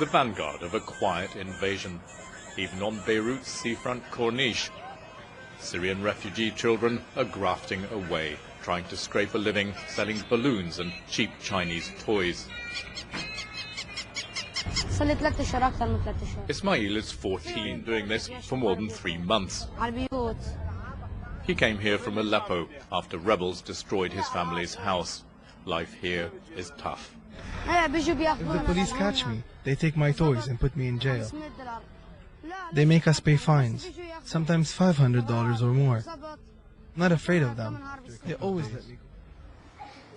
the vanguard of a quiet invasion, even on Beirut's seafront Corniche. Syrian refugee children are grafting away, trying to scrape a living selling balloons and cheap Chinese toys. Ismail is 14, doing this for more than 3 months. He came here from Aleppo after rebels destroyed his family's house. Life here is tough. If the police catch me, they take my toys and put me in jail. They make us pay fines, sometimes $500 or more. I'm not afraid of them. They always let me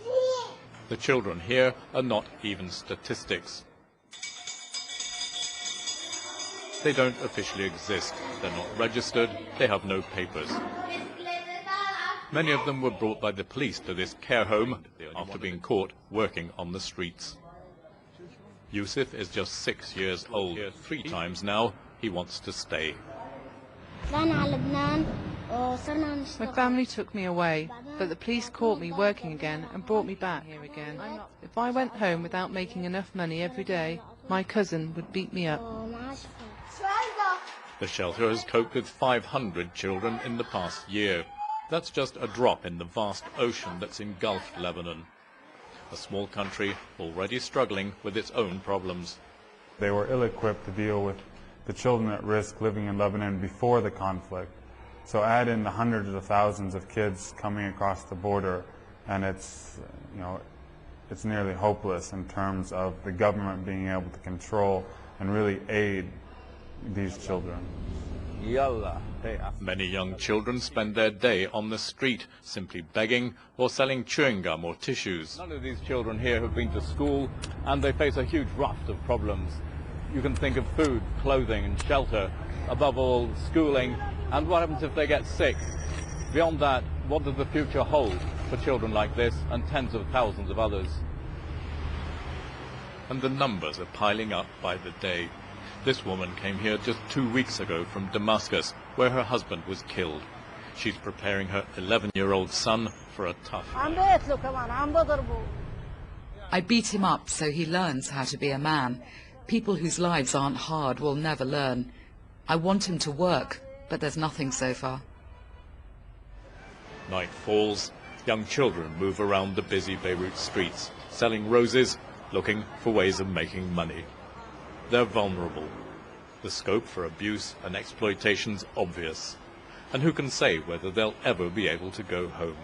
go. The children here are not even statistics. They don't officially exist. They're not registered. They have no papers. Many of them were brought by the police to this care home after being caught working on the streets. Yusuf is just 6 years old. 3 times now, he wants to stay. My family took me away, but the police caught me working again and brought me back here again. If I went home without making enough money every day, my cousin would beat me up. The shelter has coped with 500 children in the past year. That's just a drop in the vast ocean that's engulfed Lebanon. A small country already struggling with its own problems. They were ill-equipped to deal with the children at risk living in Lebanon before the conflict. So add in the hundreds of thousands of kids coming across the border, and it's nearly hopeless in terms of the government being able to control and really aid these children. Many young children spend their day on the street, simply begging or selling chewing gum or tissues. None of these children here have been to school, and they face a huge raft of problems. You can think of food, clothing and shelter, above all schooling, and what happens if they get sick? Beyond that, what does the future hold for children like this and tens of thousands of others? And the numbers are piling up by the day. This woman came here just 2 weeks ago from Damascus, where her husband was killed. She's preparing her 11-year-old son for a tough life. I beat him up so he learns how to be a man. People whose lives aren't hard will never learn. I want him to work, but there's nothing so far. Night falls. Young children move around the busy Beirut streets, selling roses, looking for ways of making money. They're vulnerable. The scope for abuse and exploitation's obvious. And who can say whether they'll ever be able to go home?